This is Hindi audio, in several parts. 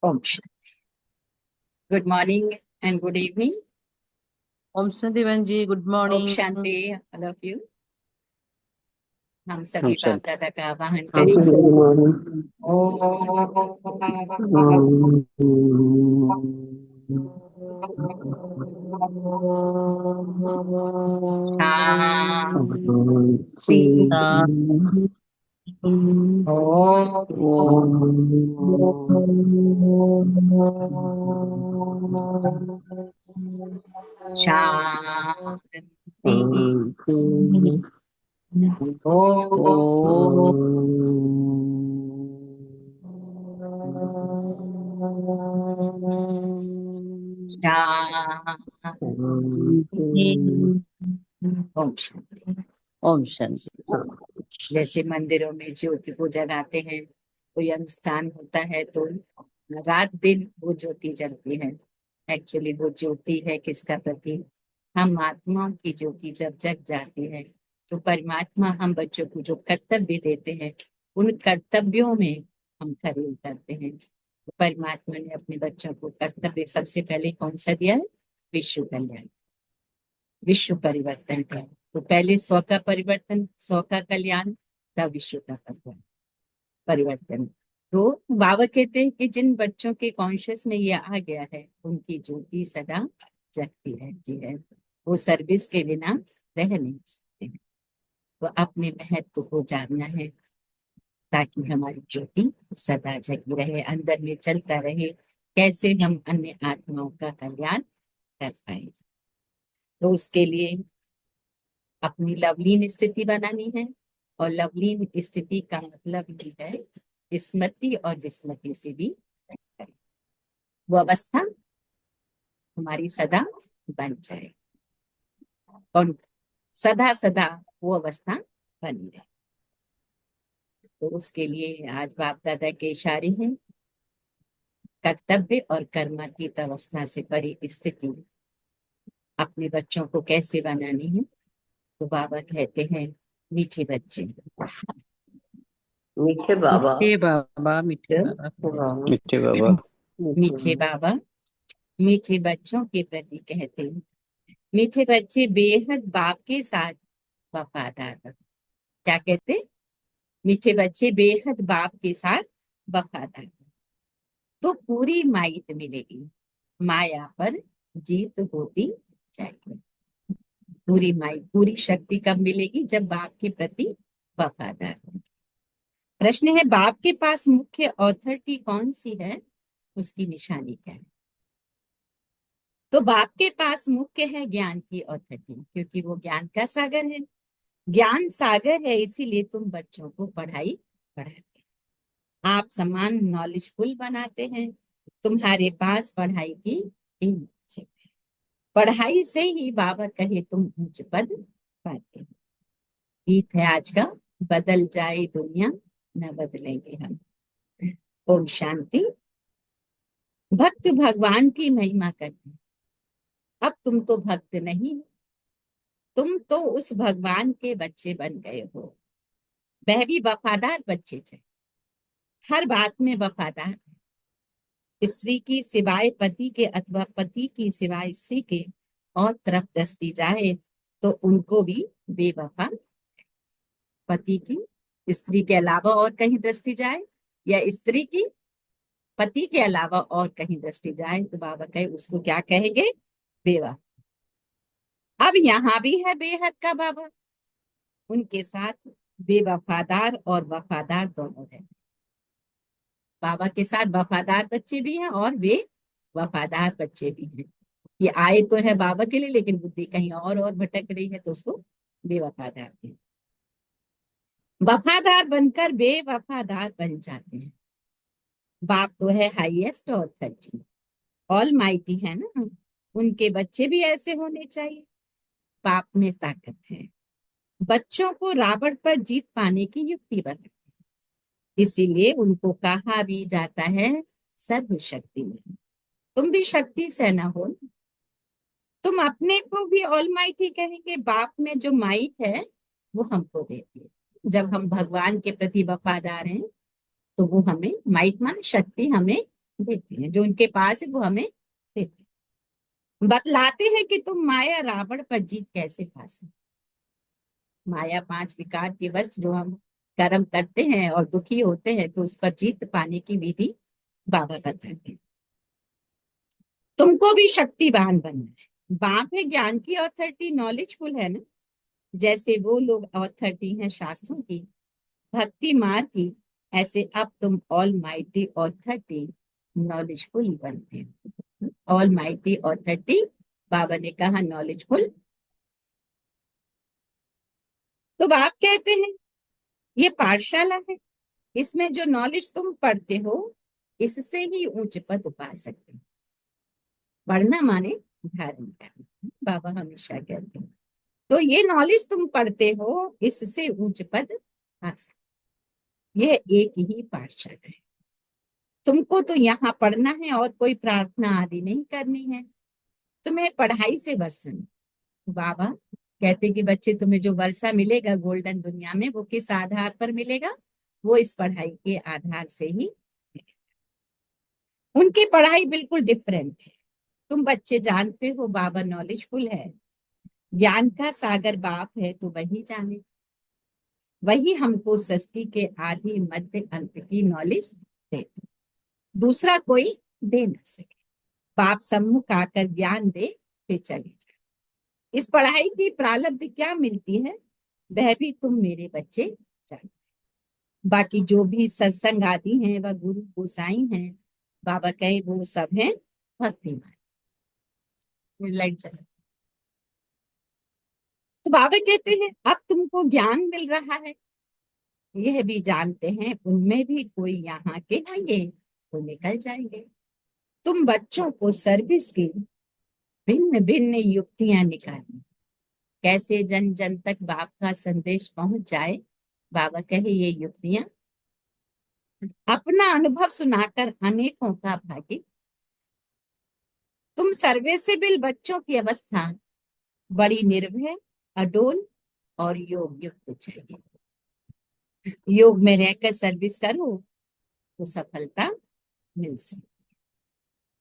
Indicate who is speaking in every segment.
Speaker 1: ओम शांति। Good morning and good evening.
Speaker 2: Om शांति बहन जी, गुड
Speaker 1: ओम
Speaker 2: मॉर्निंग।
Speaker 1: शांति ऑल ऑफ यू। हम
Speaker 3: हम
Speaker 1: सभी बाप
Speaker 3: सब
Speaker 1: दादा का आवाहन
Speaker 2: हाँ
Speaker 1: करें।
Speaker 3: हम्म,
Speaker 1: ओम शांति। ओम शांति। ओम शांति। ओम शांति।
Speaker 2: ओम शांति।
Speaker 1: जैसे मंदिरों में ज्योति को जलाते हैं, कोई अनुष्ठान होता है तो रात दिन वो ज्योति जलती है। एक्चुअली वो ज्योति है किसका प्रतीक? हम आत्माओं की ज्योति जब जग जाती है तो परमात्मा हम बच्चों को जो कर्तव्य देते हैं, उन कर्तव्यों में हम खरे उतरते हैं। तो परमात्मा ने अपने बच्चों को कर्तव्य सबसे पहले कौन सा दिया है? विश्व कल्याण, विश्व परिवर्तन का। तो पहले स्व का परिवर्तन, स्व का कल्याण, तब विश्व का कल्याण परिवर्तन। तो बाबा कहते हैं कि जिन बच्चों के कॉन्शियस में ये आ गया है, उनकी ज्योति सदा जगती रहती है। वो सर्विस के बिना रह नहीं सकते हैं। तो अपने महत्व को जानना है ताकि हमारी ज्योति सदा जगी रहे, अंदर में चलता रहे। कैसे हम अन्य आत्माओं का कल्याण कर पाए? तो उसके लिए अपनी लवलीन स्थिति बनानी है। और लवलीन स्थिति का मतलब ये है स्मृति और विस्मृति से भी करें। वो अवस्था हमारी सदा बन जाए और सदा सदा वो अवस्था बनी रहे। तो उसके लिए आज बाप दादा के इशारे हैं, कर्तव्य और कर्मातीत अवस्था से परी स्थिति अपने बच्चों को कैसे बनानी है। तो बाबा कहते हैं, मीठे बच्चे,
Speaker 3: मीठे बाबा।
Speaker 2: मीठे बाबा, मीठे
Speaker 1: तो
Speaker 2: बाबा।
Speaker 3: मीठे बाबा।
Speaker 1: मीठे बाबा मीठे बच्चों के प्रति कहते हैं, मीठे बच्चे बेहद बाप के साथ वफादार रहो। क्या कहते? मीठे बच्चे बेहद बाप के साथ वफादार रहो, तो पूरी माइट मिलेगी, माया पर जीत होती जाएगी। पूरी माइट, पूरी शक्ति कब मिलेगी? जब बाप के प्रति वफादार हो। प्रश्न है, बाप के पास मुख्य अथॉरिटी कौन सी है? उसकी निशानी क्या है? तो बाप के पास मुख्य है ज्ञान की अथॉरिटी, क्योंकि वो ज्ञान का सागर है। ज्ञान सागर है, इसीलिए तुम बच्चों को पढ़ाई पढ़ाते हैं, आप समान नॉलेजफुल बनाते हैं। तुम्हारे पास पढ़ाई की इच्छा है। पढ़ाई से ही बाबा कहे तुम उच्च पद पाते हो। गीत है आज का, बदल जाए दुनिया न बदलेंगे हम। ओम शांति। भक्त भगवान की महिमा करते हैं। अब तुम तो भक्त नहीं हो, तुम तो उस भगवान के बच्चे बन गए हो। वह भी वफादार बच्चे थे, हर बात में वफादार। स्त्री की सिवाय पति के अथवा पति की सिवाय स्त्री के और तरफ दृष्टि जाए तो उनको भी बेवफा। पति की स्त्री के अलावा और कहीं दृष्टि जाए, या स्त्री की पति के अलावा और कहीं दृष्टि जाए, तो बाबा कहे उसको क्या कहेंगे? बेवफा। अब यहाँ भी है बेहद का बाबा, उनके साथ बेवफादार और वफादार दोनों है। बाबा के साथ वफादार बच्चे भी हैं और वे वफादार बच्चे भी हैं। ये आए तो है बाबा के लिए, लेकिन बुद्धि कहीं और भटक रही है, तो उसको बेवफादार है। वफादार बनकर बेवफादार बन जाते हैं। बाप तो है हाईएस्ट ऑथोरिटी, ऑल माइटी है ना, उनके बच्चे भी ऐसे होने चाहिए। बाप में ताकत है, बच्चों को रावण पर जीत पाने की युक्ति बताती, इसीलिए उनको कहा भी जाता है सर्वशक्तिमान। तुम भी शक्ति से न हो, तुम अपने को भी ऑलमाइटी कहेंगे। बाप में जो माइट है वो हमको देती है। जब हम भगवान के प्रति वफादार हैं तो वो हमें, माइट मान शक्ति, हमें देते हैं, जो उनके पास है वो हमें देते हैं। बतलाते हैं कि तुम माया रावण पर जीत कैसे पा सकते। माया पांच विकार के वश जो हम कर्म करते हैं और दुखी होते हैं, तो उस पर जीत पाने की विधि बाबा बताते हैं। तुमको भी शक्तिवान बनना है। बाप है ज्ञान की ऑथोरिटी, नॉलेजफुल है ना, जैसे वो लोग ऑथोरिटी हैं शास्त्रों की, भक्ति मार्ग की, ऐसे अब तुम ऑल माइटी ऑथोरिटी नॉलेजफुल बनते हो। ऑल माइटी ऑथोरिटी, बाबा ने कहा नॉलेजफुल। तो बाप कहते हैं ये पाठशाला है, इसमें जो नॉलेज तुम पढ़ते हो इससे ही उच्च पद पा सकते हो। पढ़ना माने धारण करना, बाबा हमेशा कहते हैं। तो ये नॉलेज तुम पढ़ते हो इससे उच्च पद पा सकते। यह एक ही पाठशाला है। तुमको तो यहाँ पढ़ना है और कोई प्रार्थना आदि नहीं करनी है। तुम्हें पढ़ाई से वर्षन, बाबा कहते कि बच्चे तुम्हें जो वर्षा मिलेगा गोल्डन दुनिया में, वो किस आधार पर मिलेगा? वो इस पढ़ाई के आधार से ही मिलेगा। उनकी पढ़ाई बिल्कुल डिफरेंट है। तुम बच्चे जानते हो बाबा नॉलेजफुल है, ज्ञान का सागर बाप है, तो वही जाने। वही हमको सृष्टि के आदि मध्य अंत की नॉलेज देते, दूसरा कोई दे ना सके। बाप सम्मुख आकर ज्ञान दे फिर चले जाए। इस पढ़ाई की प्रारब्ध क्या मिलती है वह भी तुम मेरे बच्चे जानो। बाकी जो भी सत्संग आदि हैं वह गुरु गोसाई हैं, बाबा कहे वो सब हैं भक्तिमान। लाइट चला। तो बाबा कहते हैं अब तुमको ज्ञान मिल रहा है, यह भी जानते हैं उनमें भी कोई यहाँ के होंगे तो निकल जाएंगे। तुम बच्चों को सर्विस की भिन्न भिन्न युक्तियां निकाली, कैसे जन जन तक बाप का संदेश पहुंच जाए। बाबा कहे ये युक्तियां अपना अनुभव सुनाकर अनेकों का भागी। तुम सर्विसेबल बच्चों की अवस्था बड़ी निर्भय, अडोल और योग युक्त चाहिए। योग में रहकर सर्विस करो तो सफलता मिल सकती।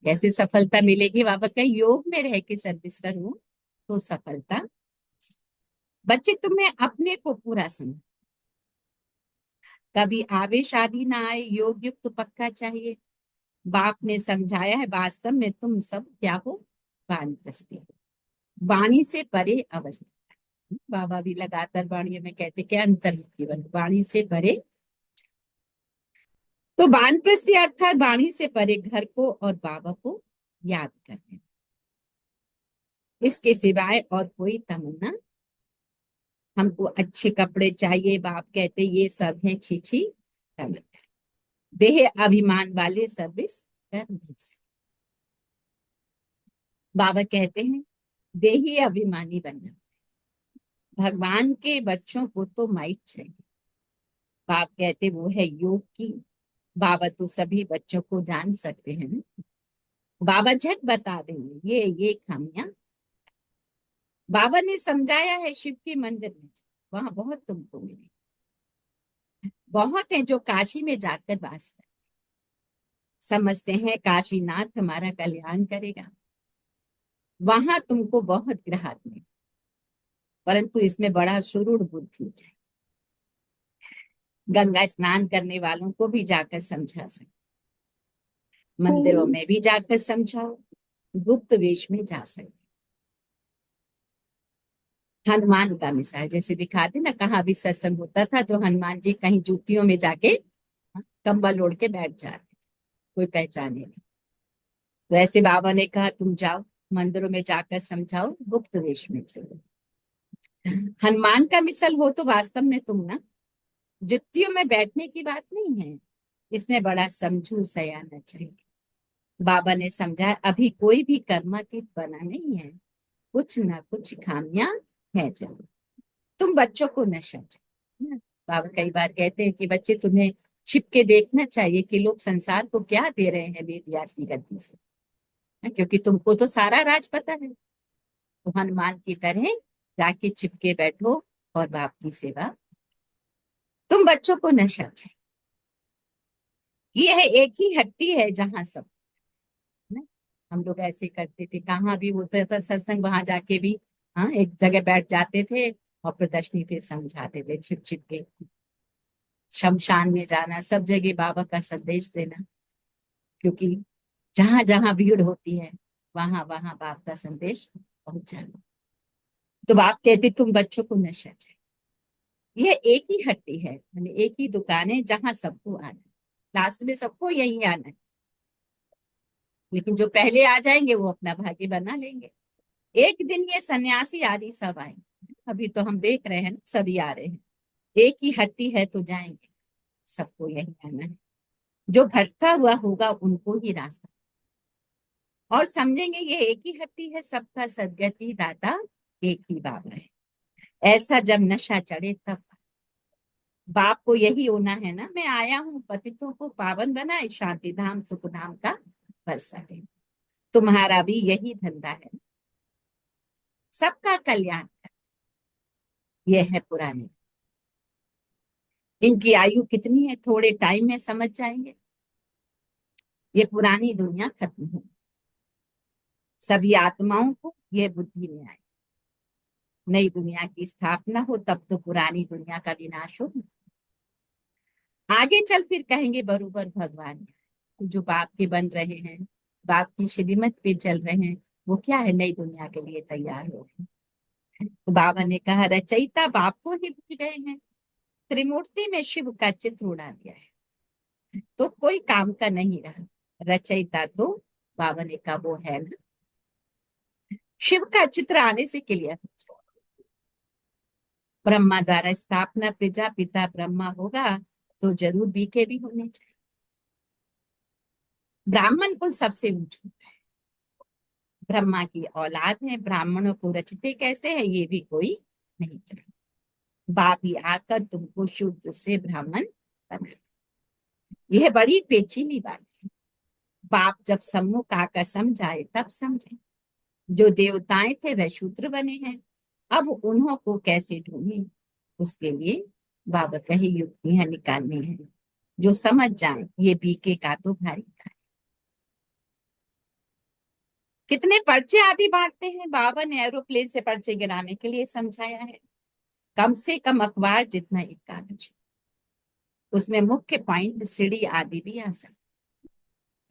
Speaker 1: कैसे सफलता मिलेगी? बाबा का योग में रह के सर्विस करूं तो सफलता। बच्चे तुम्हें अपने को पूरा समझ, कभी आवेश आदि ना आए, योग युक्त तो पक्का चाहिए। बाप ने समझाया है वास्तव में तुम सब क्या हो, वानप्रस्थी हो, वाणी से परे अवस्था। बाबा भी लगातार वाणी में कहते क्या अंतर्मुखी बनो, वाणी से परे। तो वानप्रस्थी अर्थात वाणी से परे घर को और बाबा को याद करने, इसके सिवाय और कोई तमन्ना। हमको अच्छे कपड़े चाहिए, बाप कहते ये सब है छीछी तमन्ना, देह अभिमान वाले सर्विस कर नहीं सकते। बाबा कहते हैं देही अभिमानी बनना। भगवान के बच्चों को तो माइट चाहिए। बाप कहते वो है योग की। बाबा तो सभी बच्चों को जान सकते हैं ना। बाबा झट बता देंगे ये खामियां। बाबा ने समझाया है शिव के मंदिर में, वहां बहुत तुमको मिले। बहुत है जो काशी में जाकर वास कर समझते हैं काशीनाथ हमारा कल्याण करेगा, वहां तुमको बहुत ग्राहक मिले, परंतु इसमें बड़ा सुरूढ़ बुद्धि चाहिए। गंगा स्नान करने वालों को भी जाकर समझा सकते, मंदिरों में भी जाकर समझाओ, गुप्त वेश में जा सकते। हनुमान का मिसाल जैसे दिखाते ना, कहाँ भी सत्संग होता था तो हनुमान जी कहीं जूतियों में जाके कंबल ओढ़ के बैठ जाते, कोई पहचाने नहीं। वैसे बाबा ने कहा तुम जाओ मंदिरों में जाकर समझाओ, गुप्त वेश में चलो। हनुमान का मिसल हो तो वास्तव में तुम ना, जुत्तियों में बैठने की बात नहीं है, इसमें बड़ा समझू सयाना चाहिए। बाबा ने समझा अभी कोई भी कर्मातीत बना नहीं है, कुछ ना कुछ खामियां है जरूर। तुम बच्चों को नशा चाहिए। बाबा कई बार कहते हैं कि बच्चे तुम्हें छिप के देखना चाहिए कि लोग संसार को क्या दे रहे हैं वेद व्यास की गद्दी से, क्योंकि तुमको तो सारा राज पता है। तो हनुमान की तरह जाके छिपके बैठो और बाप की सेवा। तुम बच्चों को नशा चाहिए, ये है एक ही हट्टी है जहां सब ना। हम लोग ऐसे करते थे, कहाँ भी होता था सत्संग, वहां जाके भी हाँ एक जगह बैठ जाते थे और प्रदर्शनी फिर समझाते थे छिप छिप के। शमशान में जाना, सब जगह बाबा का संदेश देना, क्योंकि जहां जहां भीड़ होती है वहां वहां बाप का संदेश पहुंच जाना। तो बाप कहते तुम बच्चों को नशा चाहिए। यह एक ही हट्टी है, यानी एक ही दुकान है जहां सबको आना है। लास्ट में सबको यही आना है, लेकिन जो पहले आ जाएंगे वो अपना भाग्य बना लेंगे। एक दिन ये सन्यासी आदि सब आएंगे, अभी तो हम देख रहे हैं ना, सभी आ रहे हैं। एक ही हट्टी है तो जाएंगे, सबको यही आना है। जो भटका हुआ होगा उनको ही रास्ता, और समझेंगे ये एक ही हट्टी है, सबका सदगति दाता एक ही बाबा है। ऐसा जब नशा चढ़े तब बाप को यही होना है ना, मैं आया हूँ पतितों को पावन बनाए, शांति धाम सुख धाम का बरसा दे। तुम्हारा भी यही धंधा है, सबका कल्याण। यह है पुरानी। इनकी आयु कितनी है, थोड़े टाइम में समझ जाएंगे। ये पुरानी दुनिया खत्म हो, सभी आत्माओं को यह बुद्धि में आए, नई दुनिया की स्थापना हो, तब तो पुरानी दुनिया का विनाश हो। आगे चल फिर कहेंगे बरोबर भगवान जो बाप के बन रहे हैं, बाप की श्रीमत पे चल रहे हैं, वो क्या है, नई दुनिया के लिए तैयार हो गए। तो बाबा ने कहा रचयिता बाप को ही भूल गए हैं, त्रिमूर्ति में शिव का चित्र उड़ा दिया है, तो कोई काम का नहीं रहा। रचयिता तो बाबा ने कहा वो है ना, शिव का चित्र आने से क्लियर। ब्रह्मा द्वारा स्थापना प्रजापिता ब्रह्मा होगा तो जरूर बीके भी होने चाहिए। ब्राह्मण कुल सबसे ऊंचा है, ब्रह्मा की औलाद है, ब्राह्मणों को रचते कैसे है ये भी कोई नहीं जानता। बाप ही आकर तुमको शुद्ध से ब्राह्मण बना। यह बड़ी पेचीनी बात है। बाप जब सम्मुख आकर समझाए तब समझे। जो देवताएं थे वह शूद्र बने हैं, अब उन्हों को कैसे ढूंढे, उसके लिए बाबा कही युक्तियां निकालनी है। जो समझ जाए ये बीके का तो भारी था। कितने पर्चे आदि बांटते हैं, बाबा ने एरोप्लेन से पर्चे गिराने के लिए समझाया है। कम से कम अखबार जितना एक कागज, उसमें मुख्य पॉइंट सीढ़ी आदि भी आ सकते।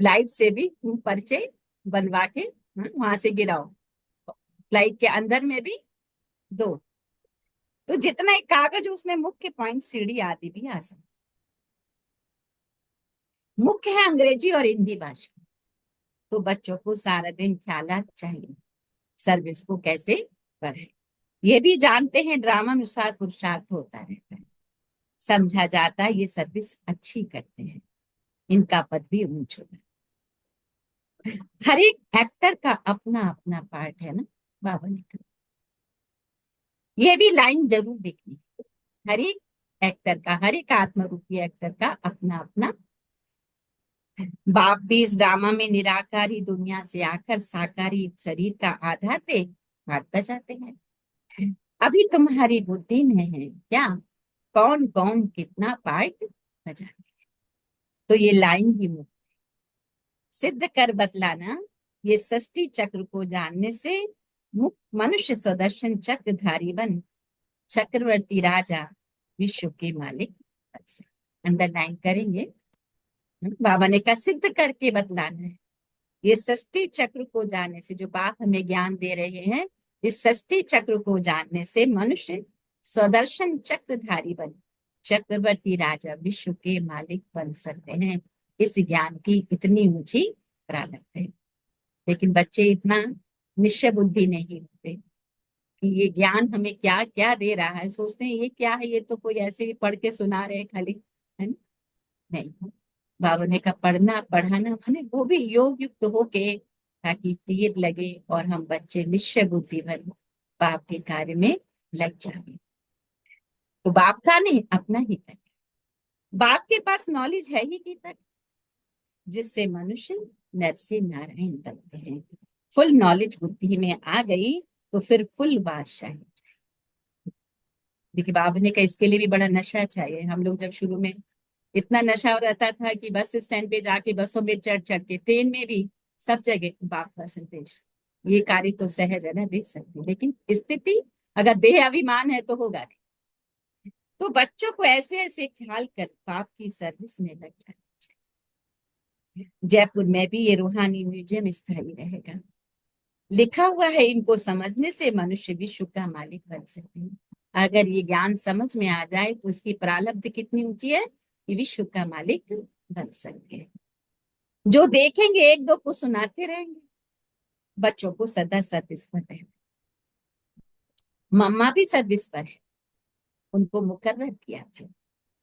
Speaker 1: फ्लाइट से भी तुम पर्चे बनवा के वहां से गिराओ, फ्लाइट के अंदर में भी दो, तो जितना एक कागज उसमें मुख्य पॉइंट सीढ़ी आदि भी आ सकते। मुख्य है अंग्रेजी और हिंदी भाषा, तो बच्चों को सारा दिन ख्याल चाहिए सर्विस को कैसे बढ़े। ये भी जानते हैं ड्रामा अनुसार पुरुषार्थ होता रहता है, समझा जाता है ये सर्विस अच्छी करते हैं, इनका पद भी ऊंच होगा। हर एक एक्टर का अपना अपना पार्ट है ना, बाबा ने कहा। ये भी लाइन जरूर देखनी, हर एक एक्टर का, हर एक आत्मरूपी एक्टर का अपना अपना। बाप भी इस ड्रामा में निराकारी दुनिया से आकर साकारी शरीर का आधार पे हाथ बजाते हैं। अभी तुम्हारी बुद्धि में है क्या, कौन कौन कितना पार्ट बजाते हैं। तो ये लाइन भी सिद्ध कर बतलाना, ये षष्ठी चक्र को जानने से मुक्त मनुष्य सुदर्शन चक्रधारी बन चक्रवर्ती राजा विश्व के मालिक बन सके। अंडरलाइन करेंगे, बाबा ने कहा सिद्ध करके बतलाना है। ये षष्ठी चक्र को जानने से, जो बाप हमें ज्ञान दे रहे हैं, इस षष्ठी चक्र को जानने से मनुष्य स्वदर्शन चक्रधारी बन चक्रवर्ती राजा विश्व के मालिक बन सकते हैं। इस ज्ञान की इतनी ऊंची प्रारंभ है, लेकिन बच्चे इतना निश्चय बुद्धि नहीं होते कि ये ज्ञान हमें क्या क्या दे रहा है। सोचते हैं ये क्या है, ये तो कोई ऐसे ही पढ़ के सुना रहे खाली, है ना। नहीं, बाबा ने कहा पढ़ना पढ़ाना माने वो भी योग युक्त होके, ताकि तीर लगे और हम बच्चे निश्चय बुद्धि भर बाप के कार्य में लग जाए। तो बाप का नहीं, अपना ही तक। बाप के पास नॉलेज है ही की तक, जिससे मनुष्य नर से नारायण बनते हैं। फुल नॉलेज बुद्धि में आ गई तो फिर फुल बादशाही। देखिए बाबा ने कहा इसके लिए भी बड़ा नशा चाहिए। हम लोग जब शुरू में इतना नशा हो रहता था कि बस स्टैंड पे जाके बसों में चढ़ चढ़ के, ट्रेन में भी, सब जगह बाप का संदेश। ये कार्य तो सहज है ना, देख सकते हैं, लेकिन स्थिति अगर देह अभिमान है तो होगा नहीं। तो बच्चों को ऐसे ऐसे ख्याल कर बाप की सर्विस में लग जाए। जयपुर में भी ये रूहानी म्यूजियम स्थायी रहेगा। लिखा हुआ है, इनको समझने से मनुष्य विश्व का मालिक बन सकते हैं। अगर ये ज्ञान समझ में आ जाए तो इसकी प्रारब्ध कितनी ऊंची है कि विश्व का मालिक बन सकते हैं। जो देखेंगे एक दो को सुनाते रहेंगे। बच्चों को सदा सर्विस पर रहना। मम्मा भी सर्विस पर है, उनको मुकर्रर किया था।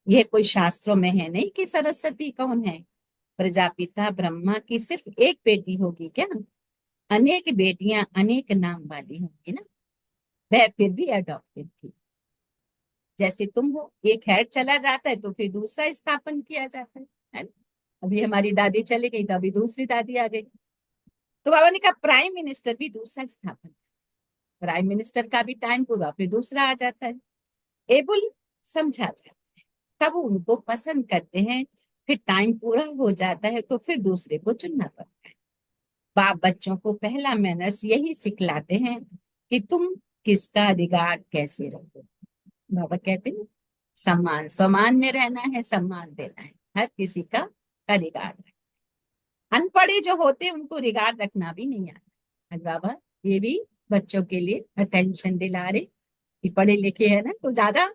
Speaker 1: यह कोई शास्त्रों में है नहीं कि सरस्वती कौन है। प्रजापिता ब्रह्मा की सिर्फ एक बेटी होगी क्या? अनेक बेटियां अनेक नाम वाली होंगी ना। वह फिर भी अडॉप्टेड थी। जैसे तुम हो, एक हेड चला जाता है तो फिर दूसरा स्थापन किया जाता है ना? अभी हमारी दादी चली गई तो अभी दूसरी दादी आ गई। तो बाबा ने कहा प्राइम मिनिस्टर भी दूसरा स्थापन, प्राइम मिनिस्टर का भी टाइम पूरा फिर दूसरा आ जाता है। एबुल समझा जाता है, तब उनको पसंद करते हैं, फिर टाइम पूरा हो जाता है तो फिर दूसरे को चुनना पड़ता है। बाप बच्चों को पहला मैनर्स यही सिखलाते हैं कि तुम किसका रिगार्ड कैसे रखो। बाबा कहते हैं सम्मान, सम्मान में रहना है, सम्मान देना है, हर किसी का रिगार्ड। अनपढ़े जो होते हैं उनको रिगार्ड रखना भी नहीं आता। बाबा ये भी बच्चों के लिए अटेंशन दिला रहे कि पढ़े लिखे है ना तो ज्यादा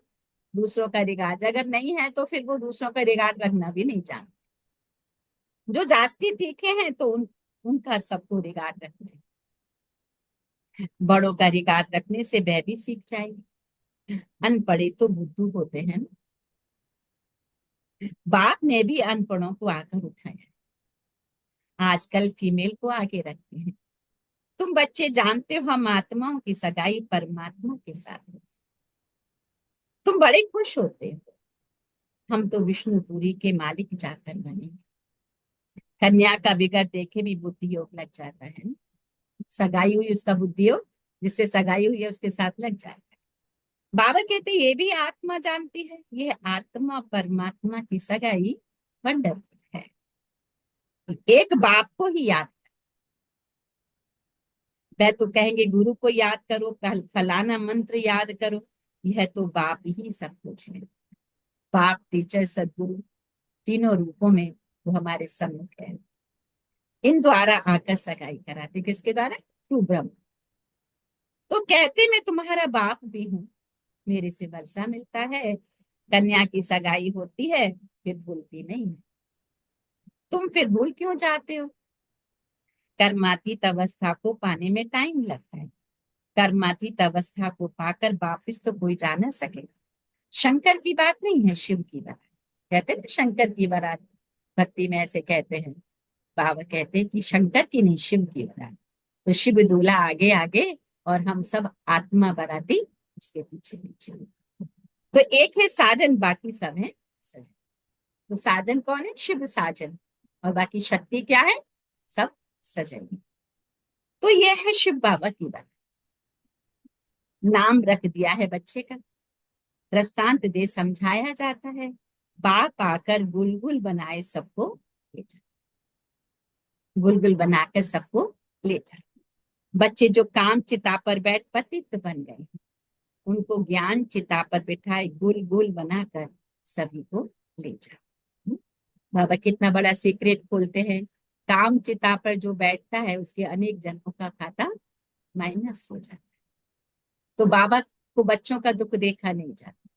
Speaker 1: दूसरों का रिगार्ड, अगर नहीं है तो फिर वो दूसरों का रिगार्ड रखना भी नहीं जानते। जो जास्ती तीखे हैं तो उनका सबको रिगार्ड रखना है। बड़ों का रिगार्ड रखने से वह भी सीख जाएगी। अनपढ़े तो बुद्धू होते हैं ना। बाप ने भी अनपढ़ों को आकर उठाया। आजकल फीमेल को आगे रखते हैं। तुम बच्चे जानते हो हम आत्माओं की सगाई परमात्मा के साथ है। तुम बड़े खुश होते हो, हम तो विष्णुपुरी के मालिक जाकर बनेंगे। कन्या का बिगड़ देखे भी बुद्धि योग लग जाता है ना? सगाई हुई उसका बुद्धि योग, जिससे सगाई हुई है उसके साथ लग जाता है। बाबा कहते ये भी आत्मा जानती है, यह आत्मा परमात्मा की सगाई वंडरफुल है। एक बाप को ही याद, वह तो कहेंगे गुरु को याद करो, फलाना मंत्र याद करो, यह तो बाप ही सब कुछ है। बाप टीचर सदगुरु तीनों रूपों में वो हमारे सम्मुख है। इन द्वारा आकर सगाई कराते, किसके द्वारा? थ्रू ब्रह्म। तो कहते मैं तुम्हारा बाप भी हूँ, मेरे से वर्षा मिलता है, कन्या की सगाई होती है फिर भूलती नहीं है। तुम फिर भूल क्यों जाते हो? कर्मातीत अवस्था को पाने में टाइम लगता है। कर्मातीत अवस्था को पाकर वापिस तो कोई जा न सकेगा। शंकर की बात नहीं है, शिव की बात। कहते हैं शंकर की बारात, भक्ति में ऐसे कहते हैं। बाबा कहते हैं कि शंकर की नहीं, शिव की बारात। तो शिव दूल्हा आगे आगे और हम सब आत्मा बाराती उसके पीछे पीछे। तो एक है साजन, बाकी सब है सजन। तो साजन कौन है? शिव साजन। और बाकी शक्ति क्या है? सब सजन। तो यह है शिव बाबा की बात। नाम रख दिया है बच्चे का, दृष्टांत दे समझाया जाता है। बाप आकर गुलगुल बनाए सबको ले जा, गुलगुल बनाकर सबको ले जा। बच्चे जो काम चिता पर बैठ पतित बन गए हैं, उनको ज्ञान चिता पर बिठाए गुल गुल बनाकर सभी को ले जा। बाबा कितना बड़ा सीक्रेट खोलते हैं। काम चिता पर जो बैठता है उसके अनेक जन्मों का खाता माइनस हो जाता है। तो बाबा को बच्चों का दुख देखा नहीं जाता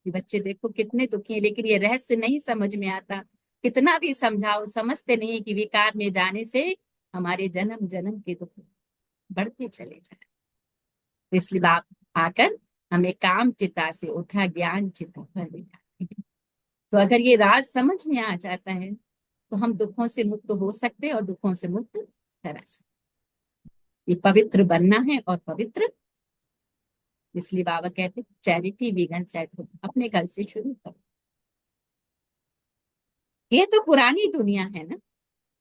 Speaker 1: कि बच्चे देखो कितने दुखी हैं, लेकिन ये रहस्य नहीं समझ में आता। कितना भी समझाओ समझते नहीं कि विकार में जाने से हमारे जन्म जन्म के दुख बढ़ते चले जाए। इसलिए बाप आकर हमें काम चिता से उठा ज्ञान चिता पर बिठा। तो अगर ये राज समझ में आ जाता है तो हम दुखों से मुक्त हो सकते हैं और दुखों से मुक्त करा सकते। ये पवित्र बनना है और पवित्र, इसलिए बाबा कहते चैरिटी वीगन सेट हो, अपने घर से शुरू करो। ये तो पुरानी दुनिया है ना,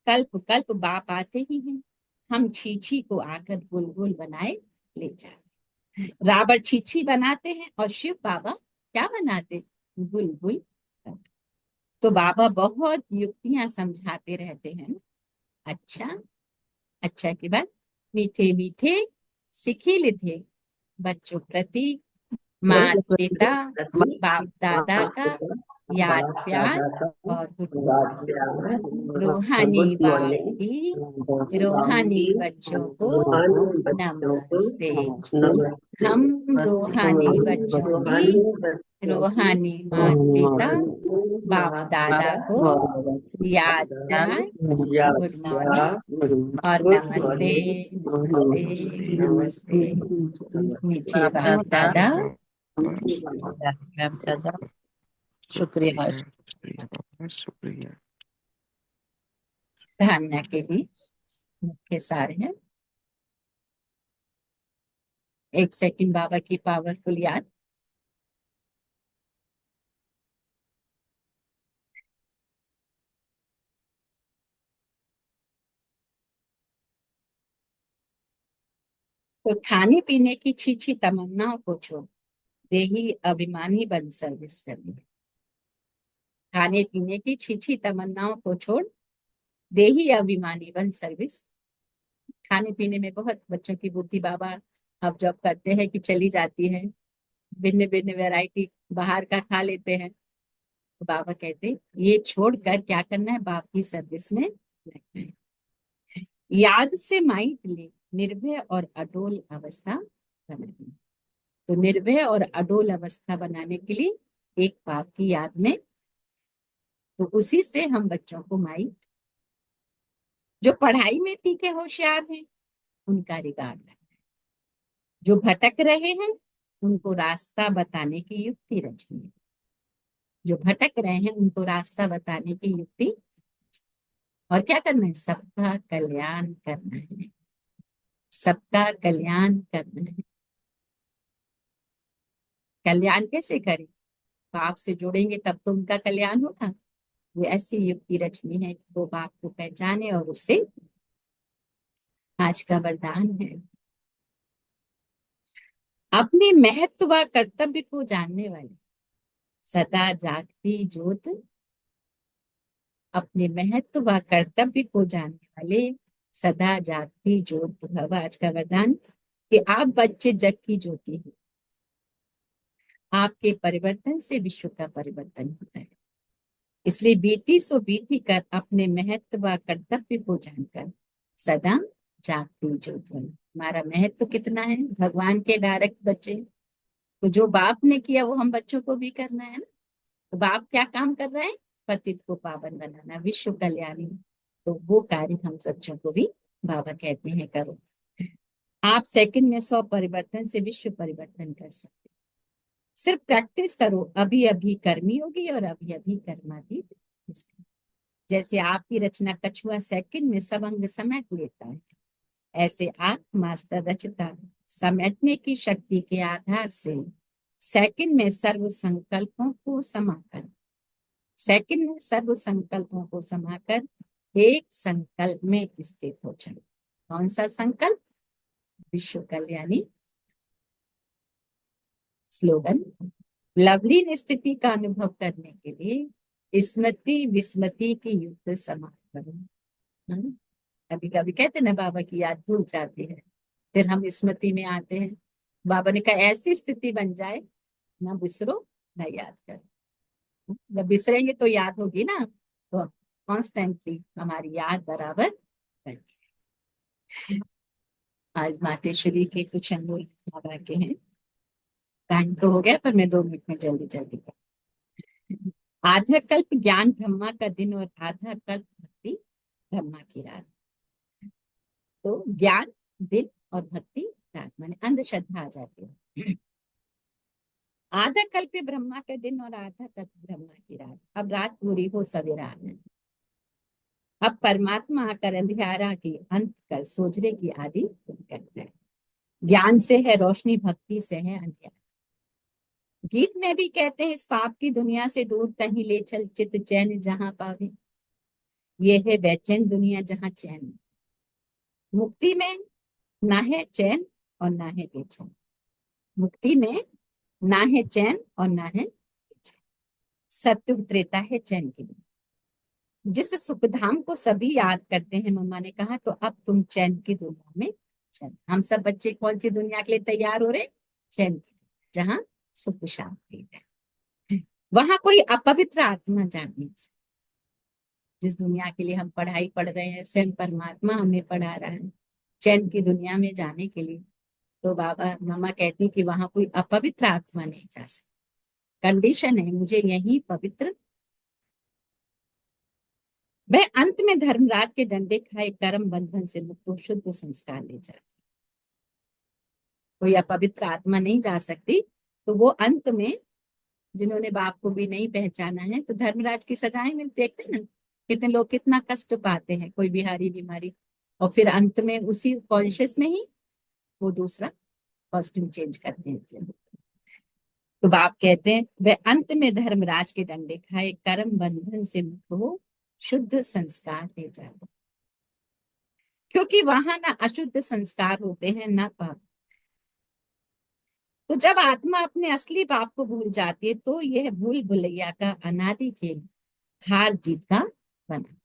Speaker 1: कल्प कल्प बाप आते ही हैं। हम छीछी को आकर गुलगुल बनाए ले जाए। रावण छीछी बनाते हैं और शिव बाबा क्या बनाते? गुलगुल। तो बाबा बहुत युक्तियां समझाते रहते हैं। अच्छा, अच्छा के बाद मीठे मीठे सिखिल थे बच्चों प्रति माता पिता बाप दादा का याद प्यार और गुड मॉर्निंग। रूहानी बाप की रूहानी बच्चों को नमस्ते। हम रूहानी बच्चों की रूहानी माता पिता बाप दादा को याद प्यार गुड मॉर्निंग और नमस्ते नमस्ते नमस्ते। मीठे बाप दादा
Speaker 2: शुक्रिया।
Speaker 3: शुक्रिया।
Speaker 1: धारणा के भी मुख्य सार है। एक सेकंड बाबा की पावरफुल याद। तो खाने पीने की छीछी तमन्नाओं को छोड़ देही अभिमानी बन सर्विस करनी। खाने पीने की छीछी तमन्नाओं को छोड़ देही अभिमानी बन सर्विस। खाने पीने में बहुत बच्चों की बुद्धि बाबा अब जब करते हैं कि चली जाती है, भिन्न भिन्न वैरायटी बाहर का खा लेते हैं। तो बाबा कहते हैं ये छोड़कर क्या करना है, बाप की सर्विस में लगना है। याद से माइंड ले निर्भय और अडोल अवस्था बनानी। तो निर्भय और अडोल अवस्था बनाने के लिए एक बाप की याद में, तो उसी से हम बच्चों को माइंड, जो पढ़ाई में तीखे होशियार हैं उनका रिगार्ड रखना है, जो भटक रहे हैं उनको रास्ता बताने की युक्ति रचनी है। जो भटक रहे हैं उनको रास्ता बताने की युक्ति, और क्या करना है, सबका कल्याण करना है। सबका कल्याण करना है। कल्याण कैसे करें, बाप से जोड़ेंगे तब तो उनका कल्याण होगा। वो ऐसी युक्ति रचनी है कि वो बाप को पहचाने और उससे आज का वरदान है। अपने महत्व व कर्तव्य को जानने वाले सदा जागती ज्योत। अपने महत्व व कर्तव्य को जानने वाले सदा जागती ज्योत भव। आज का वरदान कि आप बच्चे जग की ज्योति हैं। आपके परिवर्तन से विश्व का परिवर्तन होता है। इसलिए बीती सो बीती कर अपने महत्व व कर्तव्य को जानकर सदा जागती ज्योत बनो। हमारा महत्व कितना है, भगवान के डायरेक्ट बच्चे। तो जो बाप ने किया वो हम बच्चों को भी करना है ना। तो बाप क्या काम कर रहे हैं, पतित को पावन बनाना, विश्व कल्याणी। तो वो कार्य हम बच्चों को भी बाबा कहते हैं करो। आप सेकंड में 100 परिवर्तन से विश्व परिवर्तन कर सकते। सिर्फ प्रैक्टिस करो। अभी अभी कर्मी होगी और अभी अभी कर्मातीत। जैसे आपकी रचना कछुआ सेकंड में सब अंग समेट लेता है, ऐसे आप मास्टर रचता समेटने की शक्ति के आधार से सेकंड में सर्व संकल्पों को समाकर, सेकंड में सर्व संकल्पों को समाकर एक संकल्प में स्थित हो जाए। कौन सा संकल्प, विश्व कल्याणी। स्लोगन, लवलीन स्थिति का अनुभव करने के लिए स्मृति विस्मृति की युक्त समाप्त करो। कभी कभी कहते ना बाबा की याद भूल जाती है, फिर हम स्मृति में आते हैं। बाबा ने कहा ऐसी स्थिति बन जाए, ना बिसरो ना याद करो। जब बिसरेंगे तो याद होगी ना, तो कॉन्स्टेंटली हमारी याद बराबर रहेगी। आज मातेश्वरी के कुछ अनमोल बाबा के हैं। टाइम तो हो गया पर मैं 2 मिनट में जल्दी जल्दी कर। आधा कल्प ज्ञान ब्रह्मा का दिन और आधा कल्प भक्ति ब्रह्मा की रात। तो ज्ञान दिन और भक्ति रात, माने अंधश्रद्धा आ जाती है। आधा कल्प ब्रह्मा का दिन और आधा कल्प ब्रह्मा की रात। अब रात पूरी हो सवेरा आना। अब परमात्मा आकर अंधियारा की अंत कर सोजरे की आदि करता है। ज्ञान से है रोशनी, भक्ति से है अंधियारा। गीत में भी कहते हैं इस पाप की दुनिया से दूर कहीं ले चल चित चैन जहां पावे। ये है बेचैन दुनिया जहां चैन। मुक्ति में ना है चैन और ना है बेचैन। मुक्ति में ना है चैन और ना है बेचैन। सत्य त्रेता है चैन की दुनिया। जिस सुखधाम को सभी याद करते हैं, मम्मा ने कहा, तो अब तुम चैन की दुनिया में चल। हम सब बच्चे कौन सी दुनिया के लिए तैयार हो रहे? चैन की, जहाँ सुख शांति है, वहां कोई अपवित्र आत्मा जा नहीं सकती। जिस दुनिया के लिए हम पढ़ाई पढ़ रहे हैं, स्वयं परमात्मा हमें पढ़ा रहा है चैन की दुनिया में जाने के लिए। तो बाबा मामा कहती कि वहां कोई अपवित्र आत्मा नहीं जा सकती। कंडीशन है, मुझे यही पवित्र। वह अंत में धर्मराज के डंडे खाए कर्म बंधन से मुक्त हो शुद्ध संस्कार ले जाती। कोई अपवित्र आत्मा नहीं जा सकती। तो वो अंत में, जिन्होंने बाप को भी नहीं पहचाना है, तो धर्मराज की सजाएं में देखते हैं ना, कितने लोग कितना कष्ट पाते हैं, कोई बिहारी बीमारी, और फिर अंत में उसी कॉन्शियस में ही वो दूसरा कॉस्ट्यूम चेंज कर देते हैं। तो बाप कहते हैं वह अंत में धर्मराज के डंडे खाए कर्म बंधन से मुक्त हो शुद्ध संस्कार ले जाते, क्योंकि वहां ना अशुद्ध संस्कार होते हैं ना पाप। तो जब आत्मा अपने असली बाप को भूल जाती है, तो यह भूल भुलैया का अनादि खेल हार जीत का बना।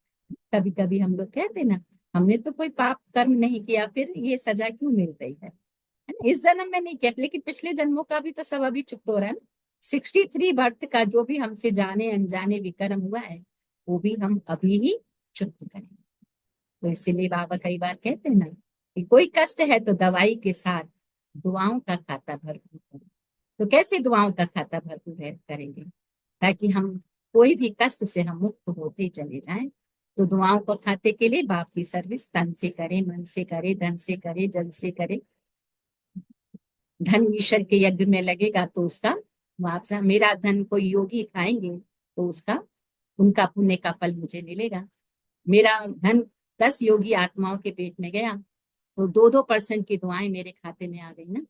Speaker 1: कभी कभी हम लोग कहते ना, हमने तो कोई पाप कर्म नहीं किया, फिर ये सजा क्यों मिल रही है ना? इस जन्म में नहीं किया, लेकिन पिछले जन्मों का भी तो सब अभी चुकता हो रहा है ना। 63 बर्थ का जो भी हमसे जाने अनजाने विकर्म हुआ है, वो भी हम अभी ही चुकता करेंगे। तो इसीलिए बाबा कई बार कहते हैं ना कि कोई कष्ट है तो दवाई के साथ दुआओं का खाता भरपूर करें। तो कैसे दुआओं का खाता भरपूर करेंगे? ताकि हम कोई भी कष्ट से हम मुक्त होते चले जाएं। तो दुआओं को खाते के लिए बाप की सर्विस तन से करे, मन से करे, धन से करे, जल से करे। धन ईश्वर के यज्ञ में लगेगा तो उसका मुआवजा, मेरा धन कोई योगी खाएंगे तो उसका, उनका पुण्य का फल मुझे मिलेगा। मेरा धन 10 योगी आत्माओं के पेट में गया तो 2-2% की दुआएं मेरे खाते में आ गई ना,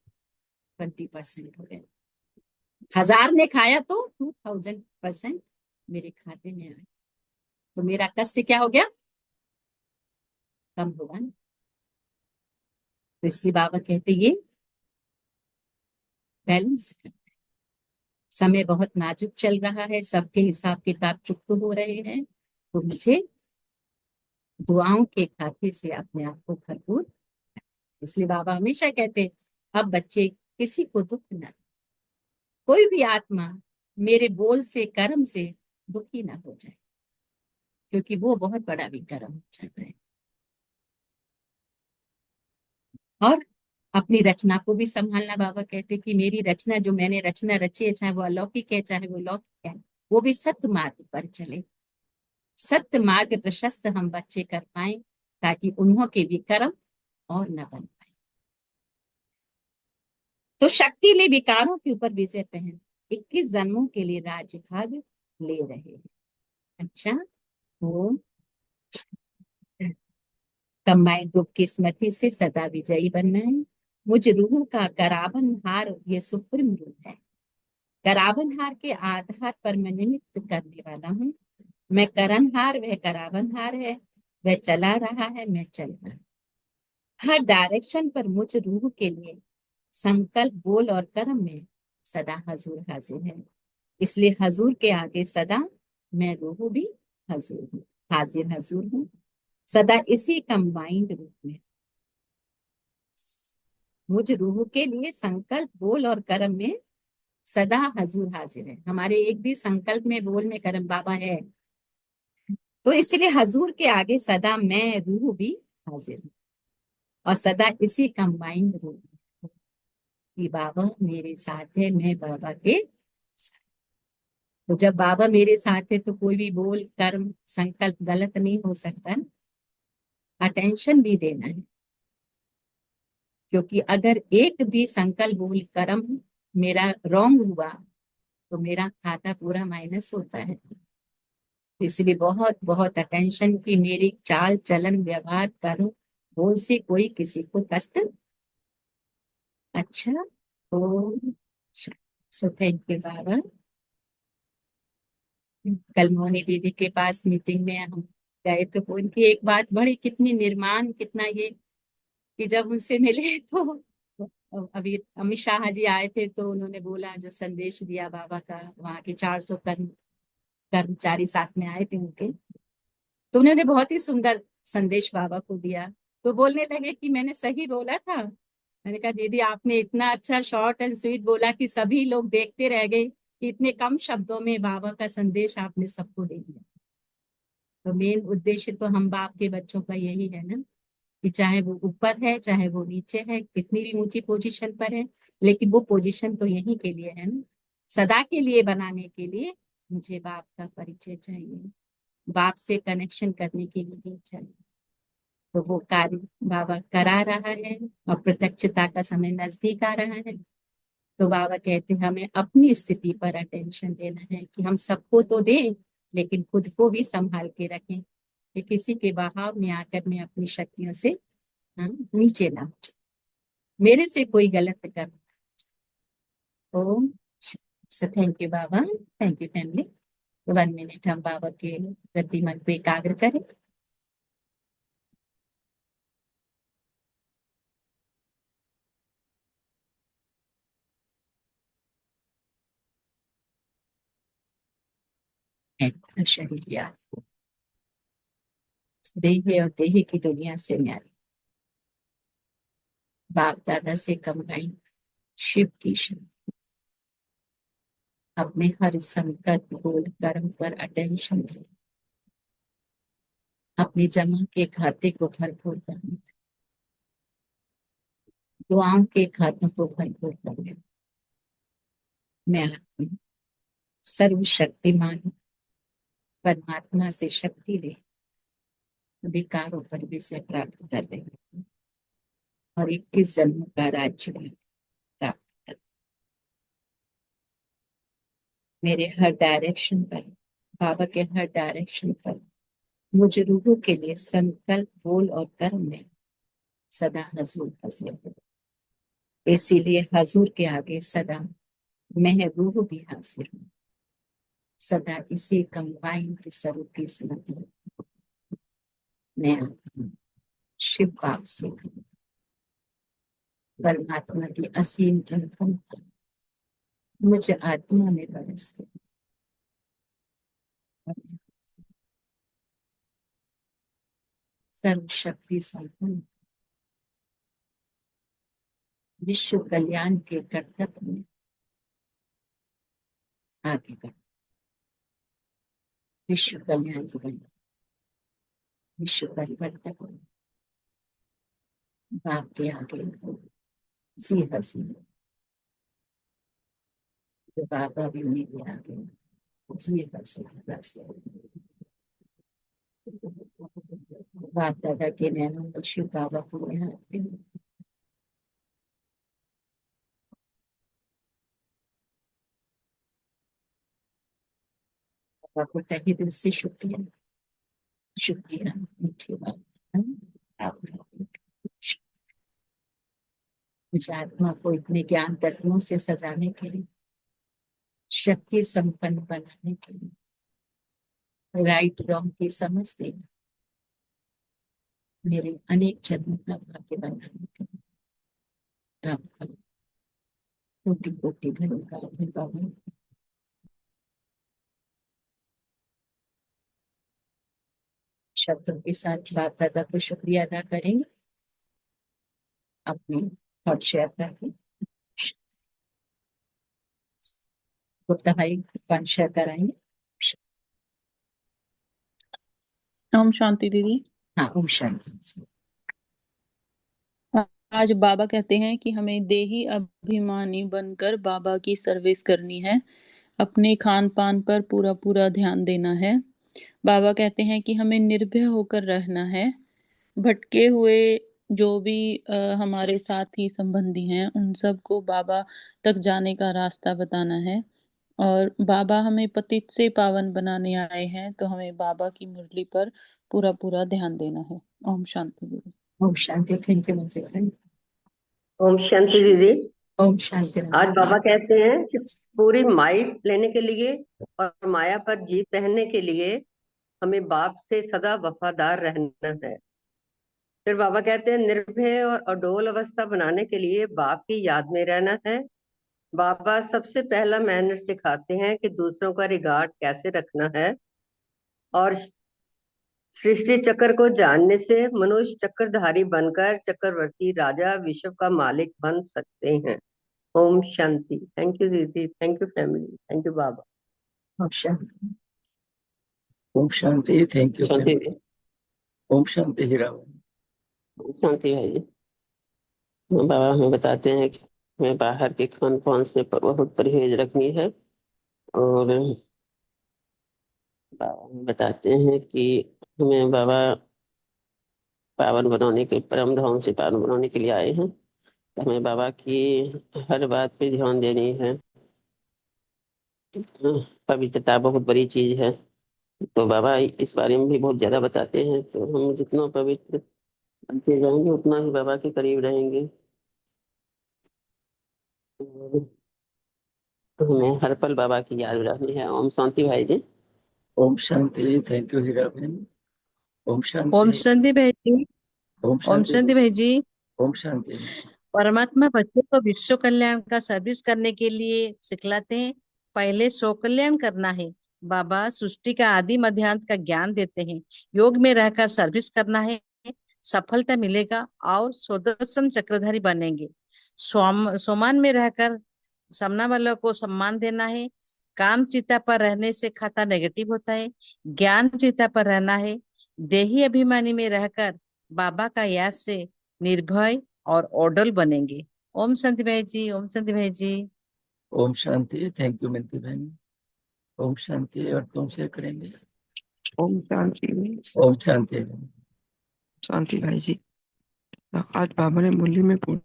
Speaker 1: 20% हो गए। 1000 ने खाया तो 2000% मेरे खाते में आए, तो मेरा कष्ट क्या हो गया? कम होगा ना। तो इसलिए बाबा कहते ये बैलेंस कर। समय बहुत नाजुक चल रहा है, सबके हिसाब किताब चुकत हो रहे हैं, तो मुझे दुआओं के खाते से अपने आप को भरपूर। इसलिए बाबा हमेशा कहते अब बच्चे किसी को दुख न, कोई भी आत्मा मेरे बोल से कर्म से दुखी ना हो जाए, क्योंकि वो बहुत बड़ा विकर्म हो जाता है। और अपनी रचना को भी संभालना। बाबा कहते कि मेरी रचना, जो मैंने रचना रची है, चाहे वो अलौकिक है चाहे वो लौकिक है, वो भी सत्य मार्ग पर चले। सत्य मार्ग प्रशस्त हम बच्चे कर पाए, ताकि उन्हों के भी कर्म और न बन पाए। तो शक्ति ले विकारों के ऊपर विजय पहन 21 जन्मों के लिए राज्यभाग ले रहे हैं। अच्छा, वो कंबाइंड ग्रुप की स्मृति से सदा विजयी बनना है। मुझ रूह का कराबन हार ये सुप्रीम रूप है। कराबन हार के आधार पर मैं निमित्त करने वाला हूँ। मैं करणहार, वह कराबन हार है। वह चला रहा है, मैं चल रहा। हर डायरेक्शन पर मुझ रूह के लिए संकल्प, बोल और कर्म में सदा हजूर हाजिर है। इसलिए हजूर के आगे सदा मैं रूह भी हजूर हूँ, हाजिर हजूर हूँ, सदा इसी कंबाइंड रूप में। मुझ रूह के लिए संकल्प, बोल और कर्म में सदा हजूर हाजिर है। हमारे एक भी संकल्प में, बोल में, कर्म बाबा है। तो इसलिए हजूर के आगे सदा मैं रूह भी हाजिर हूँ, और सदा इसी कंबाइंड रूप में कि बाबा मेरे साथ है, मैं बाबा के साथ। तो जब बाबा मेरे साथ है तो कोई भी बोल, कर्म, संकल्प गलत नहीं हो सकता ना। अटेंशन भी देना है, क्योंकि अगर एक भी संकल्प, बोल, कर्म मेरा रॉन्ग हुआ तो मेरा खाता पूरा माइनस होता है। इसलिए बहुत बहुत अटेंशन की मेरी चाल चलन व्यवहार कर्म बोल से कोई किसी को कष्ट। अच्छा, तो सो थैंक यू बाबा। कल मोनी दीदी के पास मीटिंग में हम गए तो उनकी एक बात बड़ी, कितनी निर्माण, कितना ये, कि जब उनसे मिले तो अभी अमित शाह जी आए थे, तो उन्होंने बोला जो संदेश दिया बाबा का, वहाँ के 400 कर्म कर्मचारी साथ में आए थे उनके, तो उन्होंने बहुत ही सुंदर संदेश बाबा को दिया। तो बोलने लगे कि मैंने सही बोला था। मैंने कहा दीदी आपने इतना अच्छा शॉर्ट एंड स्वीट बोला कि सभी लोग देखते रह गए कि इतने कम शब्दों में बाबा का संदेश आपने सबको दे दिया। तो मेन उद्देश्य तो हम बाप के बच्चों का यही है ना, कि चाहे वो ऊपर है चाहे वो नीचे है, कितनी भी ऊंची पोजीशन पर है, लेकिन वो पोजीशन तो यही के लिए है ना, सदा के लिए बनाने के लिए मुझे बाप का परिचय चाहिए, बाप से कनेक्शन करने की विधि चाहिए। तो वो कार्य बाबा करा रहा है और प्रत्यक्षता का समय नजदीक आ रहा है। तो बाबा कहते हैं हमें अपनी स्थिति पर अटेंशन देना है कि हम सबको तो दें लेकिन खुद को भी संभाल के रखें कि किसी के बहाव में आकर मैं अपनी शक्तियों से नीचे ना हो जाऊं, मेरे से कोई गलत कर। ओम। सो थैंक यू बाबा, थैंक यू फैमिली। तो 1 मिनट हम बाबा के प्रति मन को एकाग्र करें। शरीर याद, देह और देह की दुनिया से न्यारी, बाप दादा से कमाई शिव की शक्ति, अपने हर संकट बोल कर्म पर अटेंशन दे, अपने जमा के खाते को भरपूर करने, दुआओं के खातों को भरपूर करने। मैं आत्मा सर्वशक्तिमान परमात्मा से शक्ति ले विकारों पर विजय प्राप्त कर रही हूँ और 21 जन्मों का राज्य प्राप्त कर। मेरे हर डायरेक्शन पर, बाबा के हर डायरेक्शन पर मुझे रूहों के लिए संकल्प बोल और कर्म में सदा हजूर हाजिर हूँ। इसीलिए हजूर के आगे सदा मैं रूह भी हाजिर हूँ, सदा इसी कंबाइंड स्वरूप की स्मृति मैं आत्मा शिव बाप से परमात्मा की असीम अनुकंपा मुझे आत्मा में बरस गई। सर्वशक्ति संपन्न विश्व कल्याण के कर्तव्य में आगे बढ़, विश्व कल्याण की बन, विश्व परिवर्तक हो, बाप के आगे जी हसी, जो बाबा भी मेरे आगे जी हसी हसी। बाप दादा के नैनों में शिव बाबा को यहाँ बाबा को तहे दिल से शुक्रिया, शुक्रिया मीठे बाबा। मुझे आत्मा को इतने ज्ञान तत्वों से सजाने के लिए, शक्ति संपन्न बनाने के लिए, राइट रॉन्ग की समझ देना, मेरे अनेक जन्मों का भाग्य बनाने के लिए आपका कोटि कोटि धन्यवाद बाबा। शब्दों के साथ बाप दादा को शुक्रिया अदा करेंगे, अपनी थॉट शेयर करके गुप्ता भाई फन शेयर कराएंगे।
Speaker 2: ओम शांति दीदी।
Speaker 1: हाँ ओम शांति।
Speaker 2: आज बाबा कहते हैं कि हमें देही अभिमानी बनकर बाबा की सर्विस करनी है, अपने खान पान पर पूरा पूरा ध्यान देना है। बाबा कहते हैं कि हमें निर्भय होकर रहना है, भटके हुए जो भी हमारे साथी संबंधी हैं उन सबको बाबा तक जाने का रास्ता बताना है, और बाबा हमें पतित से पावन बनाने आए हैं तो हमें बाबा की मुरली पर पूरा पूरा ध्यान देना है। ओम शांति दीदी।
Speaker 1: ओम शांति। थैंक यू मुझे।
Speaker 4: ओम शांति दीदी।
Speaker 1: ओम शांति।
Speaker 4: आज बाबा कहते हैं कि पूरी माइट लेने के लिए और माया पर जीत पहनने के लिए हमें बाप से सदा वफादार रहना है। फिर बाबा कहते हैं निर्भय और अडोल अवस्था बनाने के लिए बाप की याद में रहना है बाबा सबसे पहला मैनर सिखाते हैं कि दूसरों का रिगार्ड कैसे रखना है, और सृष्टि चक्र को जानने से मनुष्य चक्रधारी बनकर चक्रवर्ती राजा विश्व का मालिक बन सकते हैं। ओम शांति। थैंक यू दीदी, thank you family, thank you बाबा।
Speaker 1: ओम शांति।
Speaker 5: ओम शांति। थैंक यू
Speaker 6: शांति
Speaker 5: फैमिली। ओम शांति हीरावन।
Speaker 6: शांति भाई जी। बाबा हमें बताते हैं कि हमें बाहर के खान पान से बहुत परहेज रखनी है, और बाबा हमें बताते हैं कि हमें बाबा पावन बनाने के, परम धाम से पावन बनाने के लिए आए हैं। तो हमें बाबा की हर बात पे ध्यान देनी है। पवित्रता बहुत बड़ी चीज है, तो बाबा इस बारे में भी बहुत ज्यादा बताते हैं। तो हम जितना पवित्र बनते जाएंगे उतना ही बाबा के करीब रहेंगे। और हमें हर पल बाबा की याद रखनी है। ओम शांति भाई जी।
Speaker 5: ओम शांति। Thank you हीरावन। ओम
Speaker 7: ओम
Speaker 5: शांति।
Speaker 7: शांति भाई जी।
Speaker 5: ओम
Speaker 7: ओम
Speaker 5: शांति।
Speaker 7: शांति भाई जी।
Speaker 5: ओम शांति।
Speaker 7: परमात्मा बच्चों को विश्व कल्याण का सर्विस करने के लिए सिखलाते हैं। पहले स्व कल्याण करना है। बाबा सृष्टि का आदि मध्यांत का ज्ञान देते हैं। योग में रहकर सर्विस करना है, सफलता मिलेगा और स्वदर्शन चक्रधारी बनेंगे। सोमान में रहकर सामने वालों को सम्मान देना है। काम चिता पर रहने से खाता नेगेटिव होता है। ज्ञान चिता पर रहना है। देही अभिमानी में रहकर बाबा का याद से निर्भय और ओडल बनेंगे। ओम शांति भाई जी। ओम शांति भाई जी।
Speaker 5: ओम शांति। थैंक यू मिंती बहन। ओम शांति। और कौन शेयर करेंगे?
Speaker 3: ओम शांति।
Speaker 5: ओम शांति।
Speaker 3: शांति भाई जी। आज बाबा ने मुरली में बोला